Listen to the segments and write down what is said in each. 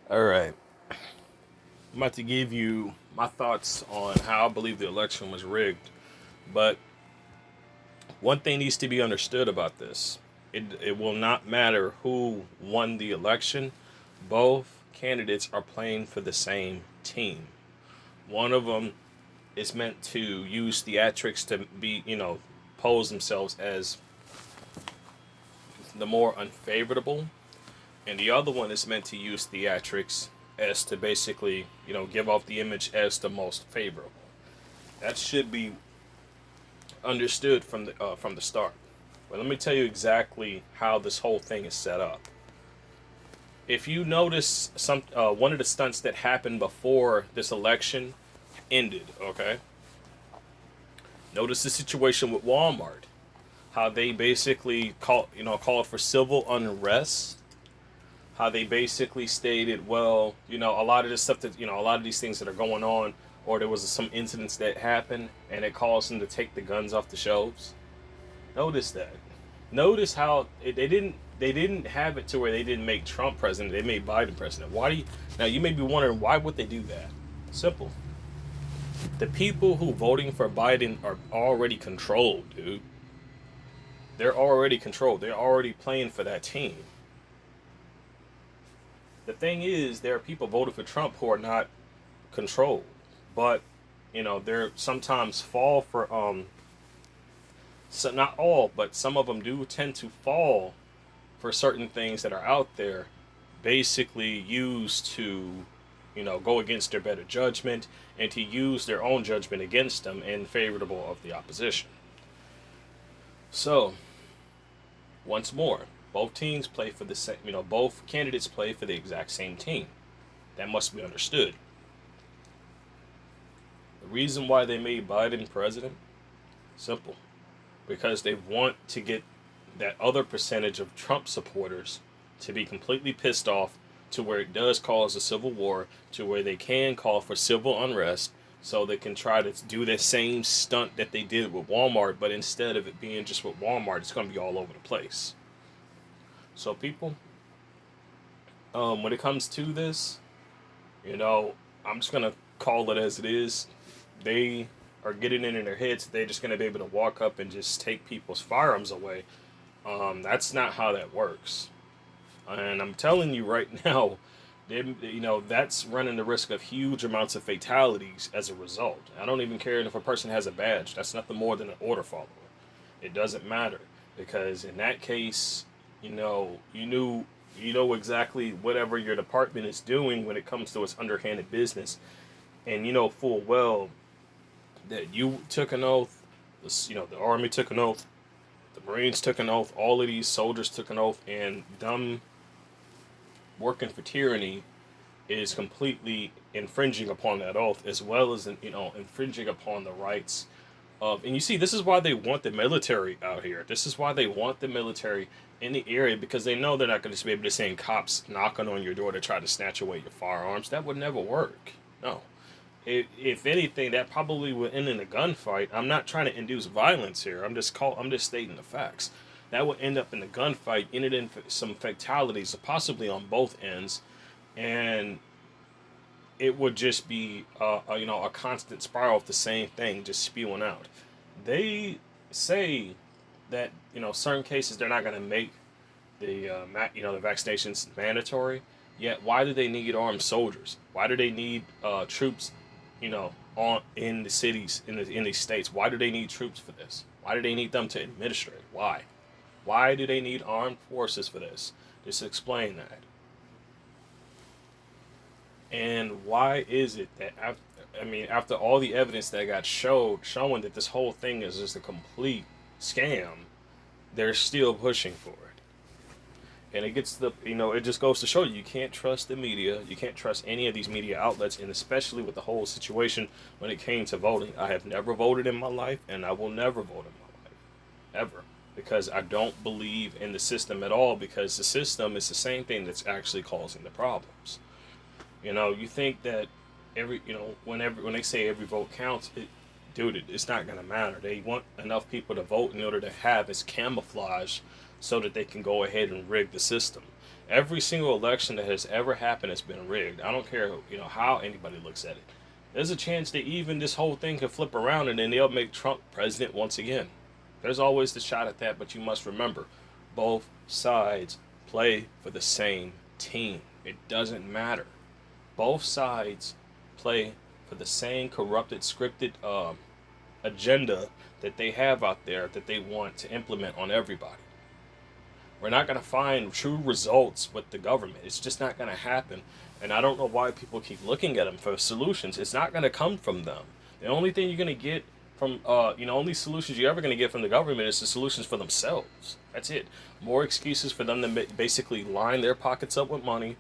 All right. I'm about to give you my thoughts on how I believe the election was rigged. But one thing needs to be understood about this. It will not matter who won the election. Both candidates are playing for the same team. One of them is meant to use theatrics to pose themselves as the more unfavorable, and the other one is meant to use theatrics as to basically, give off the image as the most favorable. That should be understood from the start. But let me tell you exactly how this whole thing is set up. If you notice one of the stunts that happened before this election ended, okay? Notice the situation with Walmart, how they basically called for civil unrest, how they basically stated, well, a lot of this stuff that, a lot of these things that are going on, or there was some incidents that happened and it caused them to take the guns off the shelves. Notice that. Notice how they didn't have it to where they didn't make Trump president, they made Biden president. Why do you Now you may be wondering, why would they do that? Simple. The people who voting for Biden are already controlled, dude. They're already controlled. They're already playing for that team. The thing is, there are people voting for Trump who are not controlled, but they're sometimes fall for so not all, but some of them do tend to fall for certain things that are out there, basically used to go against their better judgment and to use their own judgment against them in favorable of the opposition. So once more, both teams play for the same, both candidates play for the exact same team. That must be understood. The reason why they made Biden president, simple, because they want to get that other percentage of Trump supporters to be completely pissed off to where it does cause a civil war, to where they can call for civil unrest, so they can try to do the same stunt that they did with Walmart, but instead of it being just with Walmart, it's going to be all over the place. So people, when it comes to this, I'm just gonna call it as it is. They are getting it in their heads. They're just gonna be able to walk up and just take people's firearms away. That's not how that works. And I'm telling you right now, that's running the risk of huge amounts of fatalities as a result. I don't even care if a person has a badge. That's nothing more than an order follower. It doesn't matter, because in that case, you know exactly whatever your department is doing when it comes to its underhanded business, and you know full well that you took an oath. The army took an oath, the Marines took an oath, all of these soldiers took an oath, and them working for tyranny is completely infringing upon that oath, as well as infringing upon the rights of. And you see, this is why they want the military out here. This is why they want the military in the area, because they know they're not going to be able to send cops knocking on your door to try to snatch away your firearms. That would never work. No. If anything, that probably would end in a gunfight. I'm not trying to induce violence here. I'm just stating the facts. That would end up in a gunfight, ended in some fatalities, possibly on both ends, and it would just be a constant spiral of the same thing just spewing out. They say that certain cases they're not going to make the vaccinations mandatory. Yet why do they need armed soldiers? Why do they need troops on in the cities in these states? Why do they need troops for this? Why do they need them to administer it? Why do they need armed forces for this? Just explain that. And why is it that after all the evidence that got showing that this whole thing is just a complete scam, they're still pushing for it? And it gets it just goes to show you can't trust the media. You can't trust any of these media outlets, and especially with the whole situation when it came to voting. I have never voted in my life, and I will never vote in my life, ever, because I don't believe in the system at all. Because the system is the same thing that's actually causing the problems. You think that when they say every vote counts, dude, it's not gonna matter. They want enough people to vote in order to have its camouflage, so that they can go ahead and rig the system. Every single election that has ever happened has been rigged. I don't care, how anybody looks at it. There's a chance that even this whole thing could flip around and then they'll make Trump president once again. There's always the shot at that, but you must remember, both sides play for the same team. It doesn't matter. Both sides play for the same corrupted, scripted agenda that they have out there that they want to implement on everybody. We're not going to find true results with the government. It's just not going to happen. And I don't know why people keep looking at them for solutions. It's not going to come from them. The only thing you're going to get from, only solutions you're ever going to get from the government is the solutions for themselves. That's it. More excuses for them to basically line their pockets up with money,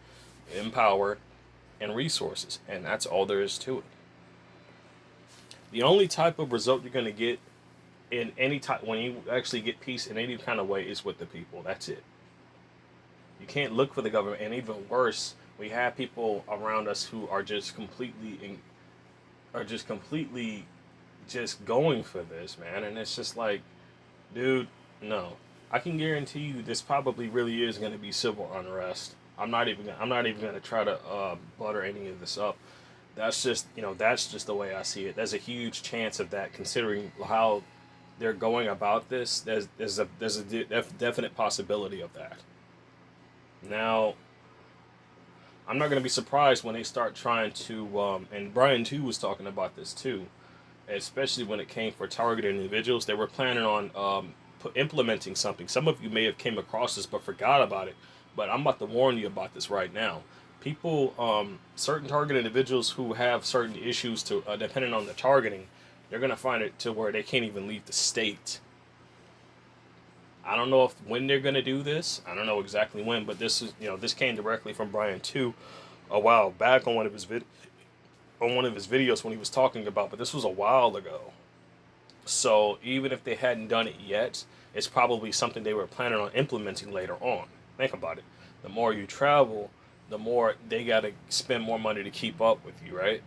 and power, and resources. And that's all there is to it. The only type of result you're going to get in any type, when you actually get peace in any kind of way, is with the people. That's it. You can't look for the government. And even worse, we have people around us who are just completely just going for this, man. And it's just like, dude, no. I can guarantee you this probably really is going to be civil unrest. I'm not even going to try to butter any of this up. That's just the way I see it. There's a huge chance of that, considering how they're going about this. There's a definite possibility of that. Now, I'm not going to be surprised when they start trying to, and Brian too was talking about this too, especially when it came for targeted individuals. They were planning on implementing something. Some of you may have came across this but forgot about it, but I'm about to warn you about this right now. People, certain targeted individuals who have certain issues to depending on the targeting, they're going to find it to where they can't even leave the state. I don't know when they're going to do this. I don't know exactly when, but this came directly from Brian too, a while back on one of his videos when he was talking about. But this was a while ago. So even if they hadn't done it yet, it's probably something they were planning on implementing later on. Think about it. The more you travel, the more they got to spend more money to keep up with you, right?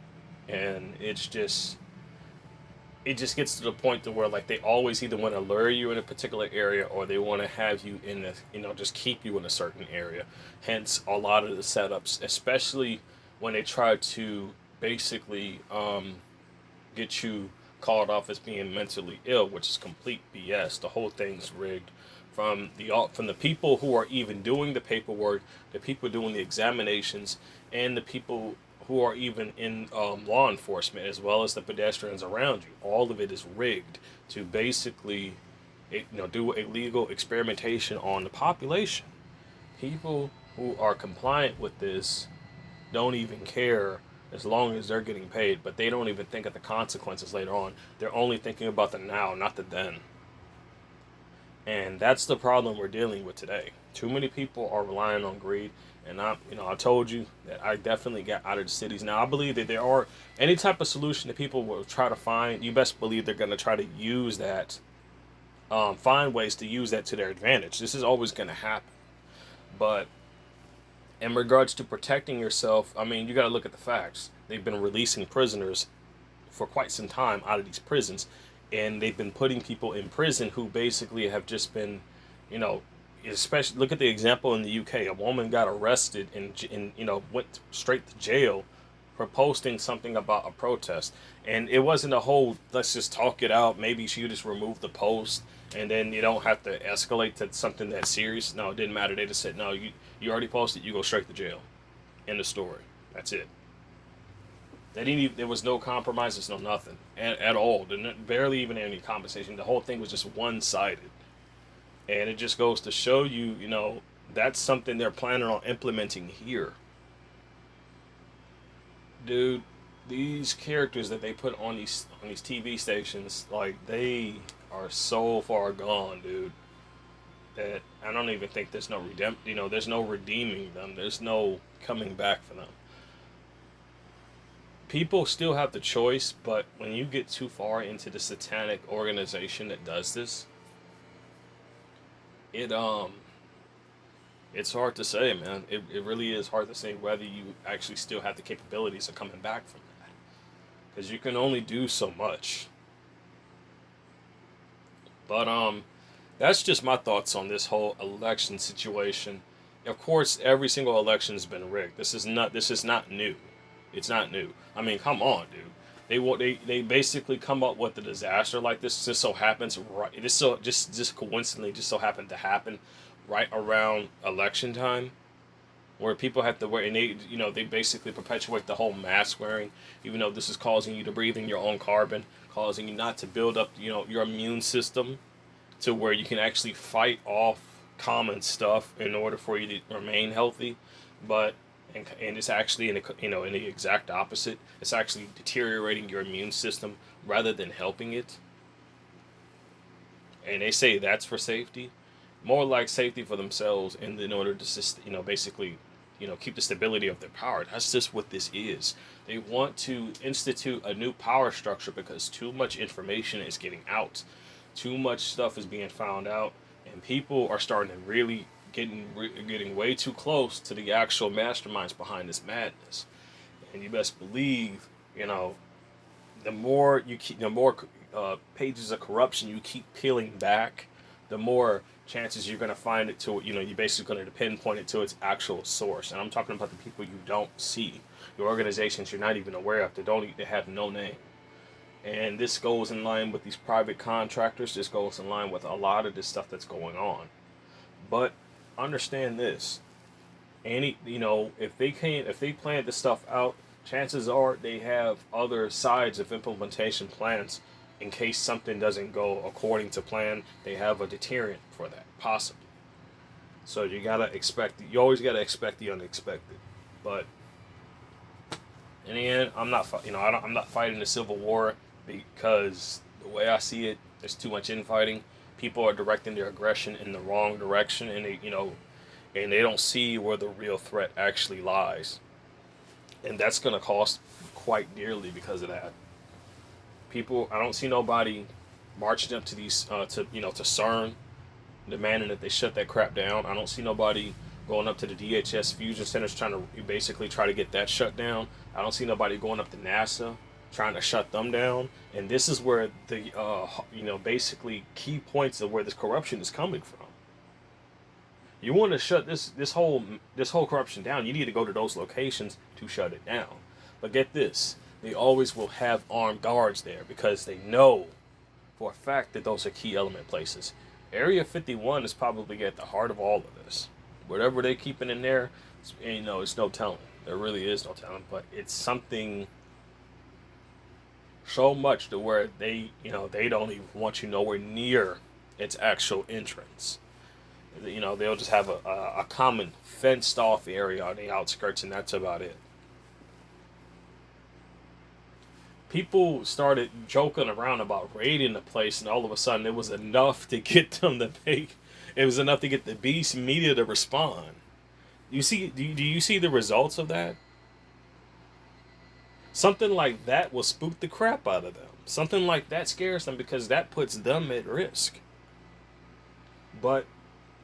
And it just gets to the point to where, like, they always either want to lure you in a particular area or they want to have you in just keep you in a certain area. Hence a lot of the setups, especially when they try to basically get you called off as being mentally ill, which is complete BS. The whole thing's rigged from the people who are even doing the paperwork, the people doing the examinations, and the people who are even in law enforcement, as well as the pedestrians around you. All of it is rigged to basically, do illegal experimentation on the population. People who are compliant with this don't even care as long as they're getting paid, but they don't even think of the consequences later on. They're only thinking about the now, not the then. And that's the problem we're dealing with today. Too many people are relying on greed. And I told you that I definitely got out of the cities. Now, I believe that there are any type of solution that people will try to find. You best believe they're going to try to use that, find ways to use that to their advantage. This is always going to happen. But in regards to protecting yourself, I mean, you got to look at the facts. They've been releasing prisoners for quite some time out of these prisons. And they've been putting people in prison who basically have just been, especially look at the example in the UK. A woman got arrested and went straight to jail for posting something about a protest. And it wasn't a whole let's just talk it out. Maybe she just removed the post and then you don't have to escalate to something that serious. No, it didn't matter. They just said, no, you already posted, you go straight to jail. End of story. That's it. There was no compromises, no nothing at all. Barely even any conversation. The whole thing was just one-sided. And it just goes to show you, that's something they're planning on implementing here. Dude, these characters that they put on these TV stations, like, they are so far gone, dude, that I don't even think there's no there's no redeeming them. There's no coming back for them. People still have the choice, but when you get too far into the satanic organization that does this, it's hard to say, man. It really is hard to say whether you actually still have the capabilities of coming back from that, because you can only do so much. But that's just my thoughts on this whole election situation. of course, every single election has been rigged. This is not new. It's not new. I mean, come on, dude. They basically come up with a disaster like this. Just so happens right. This so just coincidentally just so happened to happen right around election time, where people have to wear, and they basically perpetuate the whole mask wearing, even though this is causing you to breathe in your own carbon, causing you not to build up your immune system to where you can actually fight off common stuff in order for you to remain healthy. But and it's actually in the exact opposite. It's actually deteriorating your immune system rather than helping it. And they say that's for safety, more like safety for themselves, and in order to basically keep the stability of their power. That's just what this is. They want to institute a new power structure because too much information is getting out, too much stuff is being found out, and people are starting to really getting way too close to the actual masterminds behind this madness. And you best believe, the more pages of corruption you keep peeling back, the more chances you're going to find it to, you're basically going to pinpoint it to its actual source. And I'm talking about the people you don't see, your organizations you're not even aware of, they have no name. And this goes in line with these private contractors. This goes in line with a lot of this stuff that's going on. But understand this: if they plan this stuff out, chances are they have other sides of implementation plans in case something doesn't go according to plan. They have a deterrent for that, possibly. So you always gotta expect the unexpected. But in the end, I'm not fighting the civil war because the way I see it, there's too much infighting. People are directing their aggression in the wrong direction, and they don't see where the real threat actually lies, and that's gonna cost quite dearly because of that. I don't see nobody marching up to these to CERN, demanding that they shut that crap down. I don't see nobody going up to the DHS fusion centers trying to basically try to get that shut down. I don't see nobody going up to NASA trying to shut them down. And this is where the basically key points of where this corruption is coming from. You want to shut this whole corruption down, you need to go to those locations to shut it down. But get this, they always will have armed guards there because they know for a fact that those are key element places. Area 51 is probably at the heart of all of this. Whatever they keeping in there, it's no telling. There really is no telling, but it's something so much to where they don't even want you nowhere near its actual entrance. They'll just have a common fenced off area on the outskirts, and that's about it. People started joking around about raiding the place, and all of a sudden it was enough to get them to pay. It was enough to get the beast media to respond. Do you see the results of that? Something like that will spook the crap out of them. Something like that scares them because that puts them at risk. But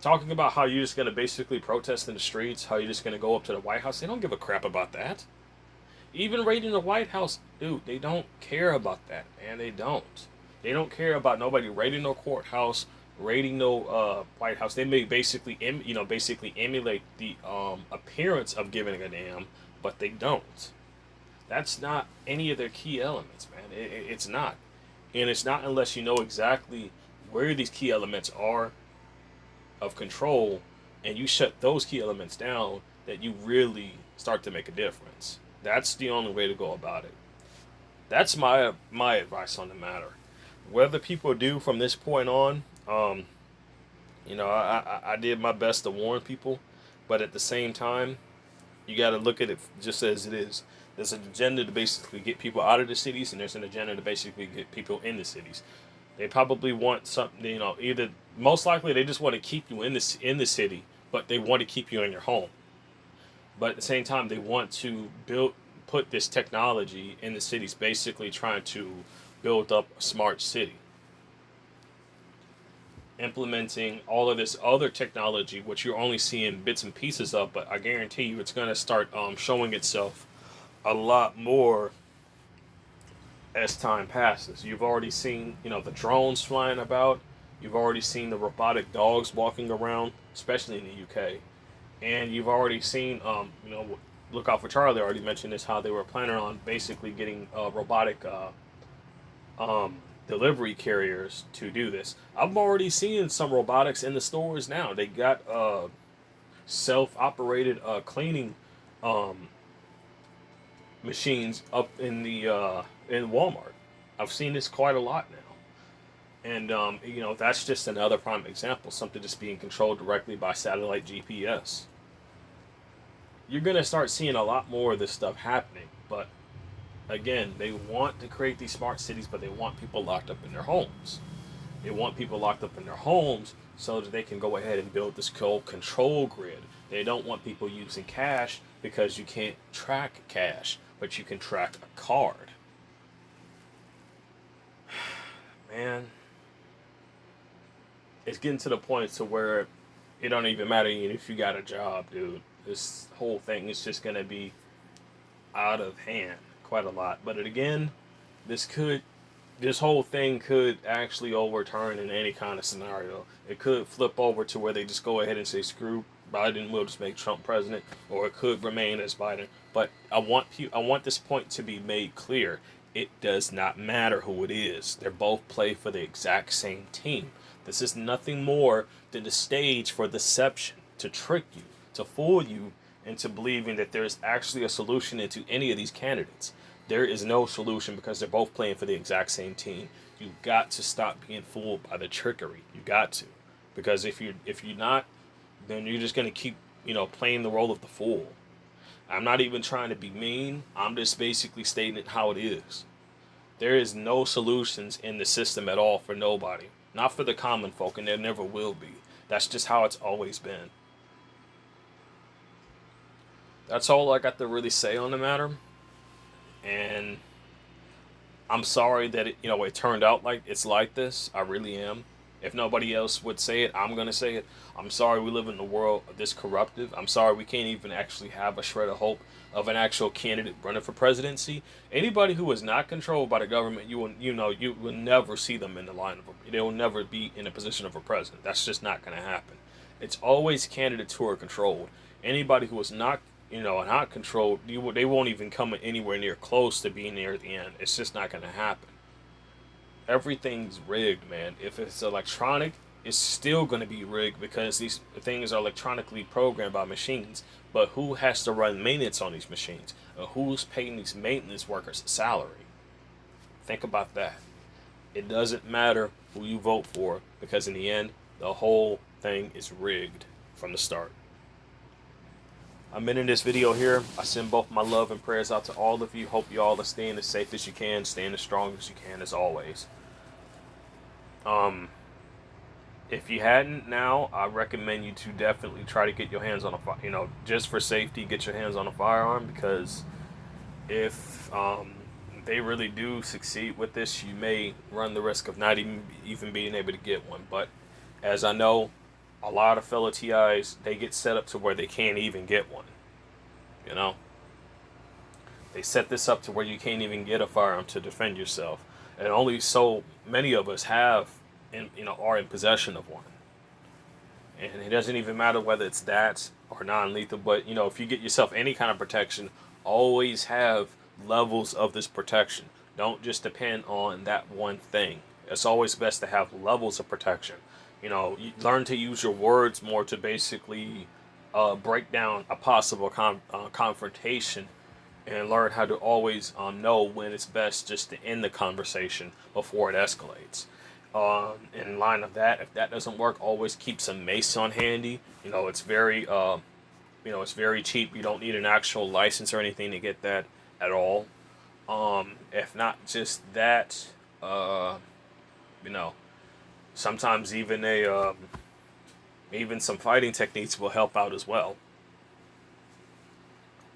talking about how you're just going to basically protest in the streets, how you're just going to go up to the White House, they don't give a crap about that. Even raiding the White House, dude, they don't care about that, man. They don't. They don't care about nobody raiding no courthouse, raiding no White House. They may basically emulate the appearance of giving a damn, but they don't. That's not any of their key elements, man. It's not. And it's not unless you know exactly where these key elements are of control and you shut those key elements down that you really start to make a difference. That's the only way to go about it. That's my advice on the matter. Whether people do from this point on, I did my best to warn people, but at the same time, you got to look at it just as it is. There's an agenda to basically get people out of the cities, and there's an agenda to basically get people in the cities. They probably want something, either most likely they just want to keep you in the city, but they want to keep you in your home. But at the same time, they want to put this technology in the cities, basically trying to build up a smart city. Implementing all of this other technology, which you're only seeing bits and pieces of, but I guarantee you it's going to start showing itself a lot more as time passes. You've already seen, the drones flying about. You've already seen the robotic dogs walking around, especially in the UK. And you've already seen, look out for Charlie. Already mentioned this, how they were planning on basically getting robotic um, delivery carriers to do this. I'm already seeing some robotics in the stores now. They got self-operated cleaning um, machines up in Walmart. I've seen this quite a lot now, and that's just another prime example. Something just being controlled directly by satellite GPS. You're gonna start seeing a lot more of this stuff happening, but again, they want to create these smart cities, but they want people locked up in their homes. They want people locked up in their homes so that they can go ahead and build this control grid. They don't want people using cash because you can't track cash, but you can track a card. Man, it's getting to the point to where it don't even matter if you got a job, dude. This whole thing is just gonna be out of hand quite a lot. But again, this could this whole thing could actually overturn in any kind of scenario. It could flip over to where they just go ahead and say screw Biden, we'll just make Trump president, or it could remain as Biden. But I want this point to be made clear. It does not matter who it is. They're both play for the exact same team. This is nothing more than a stage for deception, to trick you, to fool you into believing that there's actually a solution into any of these candidates. There is no solution because they're both playing for the exact same team. You got to stop being fooled by the trickery. You got to, because if you're not, then you're just gonna keep playing the role of the fool. I'm not even trying to be mean. I'm just basically stating it how it is. There is no solutions in the system at all for nobody. Not for the common folk, and there never will be. That's just how it's always been. That's all I got to really say on the matter. And I'm sorry that it turned out like it's like this. I really am. If nobody else would say it, I'm gonna say it. I'm sorry we live in a world this corruptive. I'm sorry we can't even actually have a shred of hope of an actual candidate running for presidency. Anybody who is not controlled by the government, you will never see them in the line of them. They will never be in a position of a president. That's just not gonna happen. It's always candidates who are controlled. Anybody who is not controlled, they won't even come anywhere near close to being near the end. It's just not gonna happen. Everything's rigged, man. If it's electronic, it's still going to be rigged because these things are electronically programmed by machines. But who has to run maintenance on these machines? Who's paying these maintenance workers salary? Think about that. It doesn't matter who you vote for because in the end, the whole thing is rigged from the start. I'm ending this video here. I send both my love and prayers out to all of you. Hope you all are staying as safe as you can, staying as strong as you can, as always. Um, if you hadn't now, I recommend you to definitely try to get your hands on just for safety, get your hands on a firearm, because if they really do succeed with this, you may run the risk of not even being able to get one. But as I know, a lot of fellow TIs, they get set up to where they can't even get one. You know, they set this up to where you can't even get a firearm to defend yourself, and only so many of us are in possession of one. And it doesn't even matter whether it's that or non-lethal, but if you get yourself any kind of protection, always have levels of this protection. Don't just depend on that one thing. It's always best to have levels of protection. You learn to use your words more to basically break down a possible confrontation, and learn how to always know when it's best just to end the conversation before it escalates. In line of that, if that doesn't work, always keep some mace on handy. It's very cheap. You don't need an actual license or anything to get that at all. If not just that, you know, sometimes even some fighting techniques will help out as well.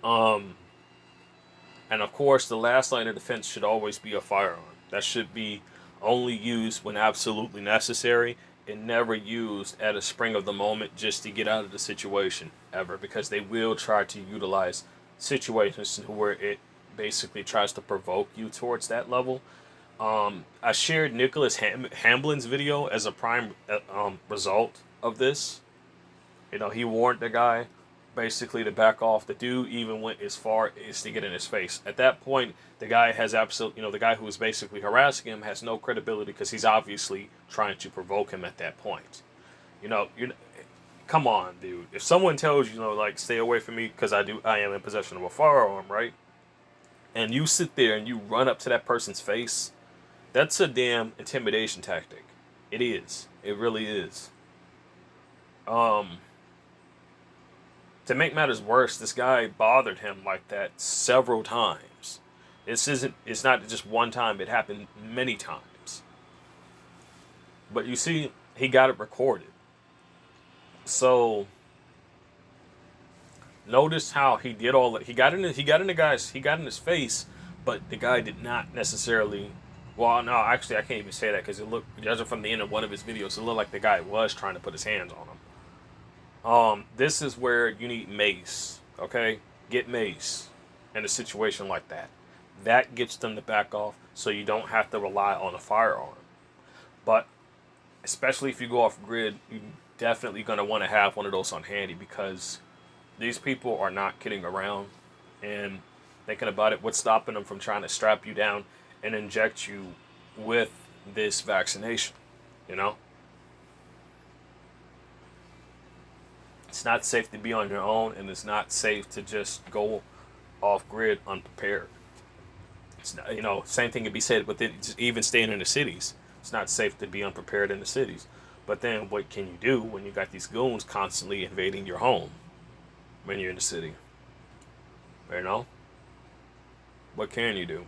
Um, and of course, the last line of defense should always be a firearm. That should be only used when absolutely necessary, and never used at a spring of the moment just to get out of the situation ever, because they will try to utilize situations where it basically tries to provoke you towards that level. I shared Nicholas Hamblin's video as a prime result of this. He warned the guy basically to back off. The dude even went as far as to get in his face. At that point, the guy has absolutely, the guy who was basically harassing him has no credibility because he's obviously trying to provoke him at that point. You come on, dude. If someone tells you, like, stay away from me because I am in possession of a firearm, right? And you sit there and you run up to that person's face, that's a damn intimidation tactic. It is. It really is. To make matters worse, this guy bothered him like that several times. It's not just one time, it happened many times. But you see, he got it recorded. So notice how he did all that. He got in his face, but the guy did not necessarily. Well, no, actually, I can't even say that because it looked, judging from the end of one of his videos, it looked like the guy was trying to put his hands on him. This is where you need mace. Okay, get mace in a situation like that. That gets them to back off, so you don't have to rely on a firearm. But especially if you go off grid, you're definitely going to want to have one of those on handy because these people are not kidding around. And thinking about it, what's stopping them from trying to strap you down and inject you with this vaccination? It's not safe to be on your own, and it's not safe to just go off grid unprepared. It's not, same thing can be said within even staying in the cities. It's not safe to be unprepared in the cities. But then what can you do when you got these goons constantly invading your home when you're in the city? What can you do?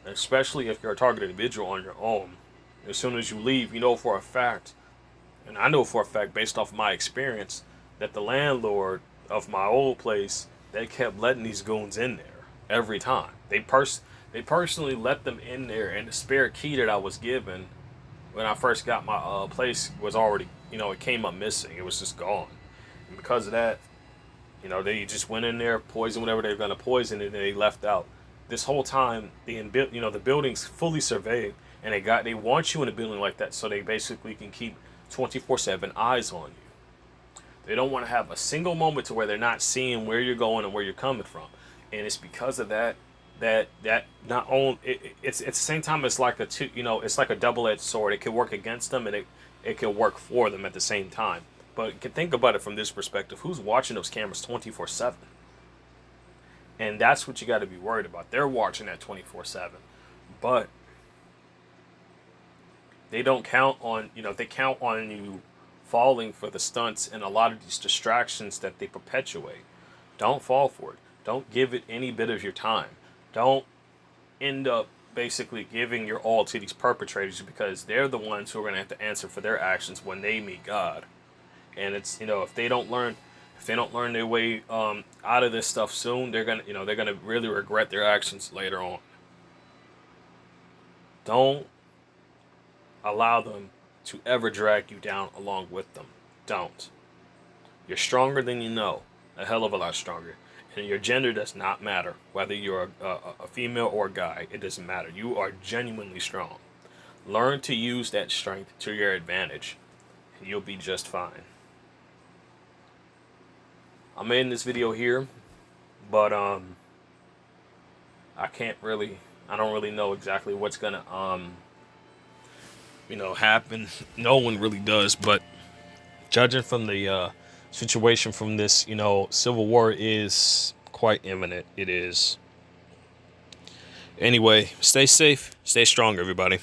Especially if you're a targeted individual on your own. As soon as you leave, you know for a fact, and I know for a fact based off my experience, that the landlord of my old place, they kept letting these goons in there every time. They personally let them in there, and the spare key that I was given when I first got my place was already, it came up missing. It was just gone. And because of that, they just went in there, poisoned whatever they were going to poison, and then they left out. This whole time, the building's fully surveyed, and they want you in a building like that so they basically can keep 24/7 eyes on you. They don't want to have a single moment to where they're not seeing where you're going and where you're coming from. And it's because of that not only it's at the same time it's like it's like a double-edged sword. It can work against them and it can work for them at the same time. But you can think about it from this perspective. Who's watching those cameras 24/7? And that's what you got to be worried about. They're watching that 24/7. But they don't count on, they count on you falling for the stunts and a lot of these distractions that they perpetuate. Don't fall for it. Don't give it any bit of your time. Don't end up basically giving your all to these perpetrators because they're the ones who are going to have to answer for their actions when they meet God. And it's, if they don't learn their way out of this stuff soon, they're gonna really regret their actions later on. Don't allow them to ever drag you down along with them. Don't. You're stronger than you know, a hell of a lot stronger. And your gender does not matter, whether you're a female or a guy. It doesn't matter. You are genuinely strong. Learn to use that strength to your advantage, and you'll be just fine. I'm ending this video here, but I don't really know exactly what's gonna happen. No one really does, but judging from the situation from this, civil war is quite imminent. It is. Anyway, stay safe, stay strong, everybody.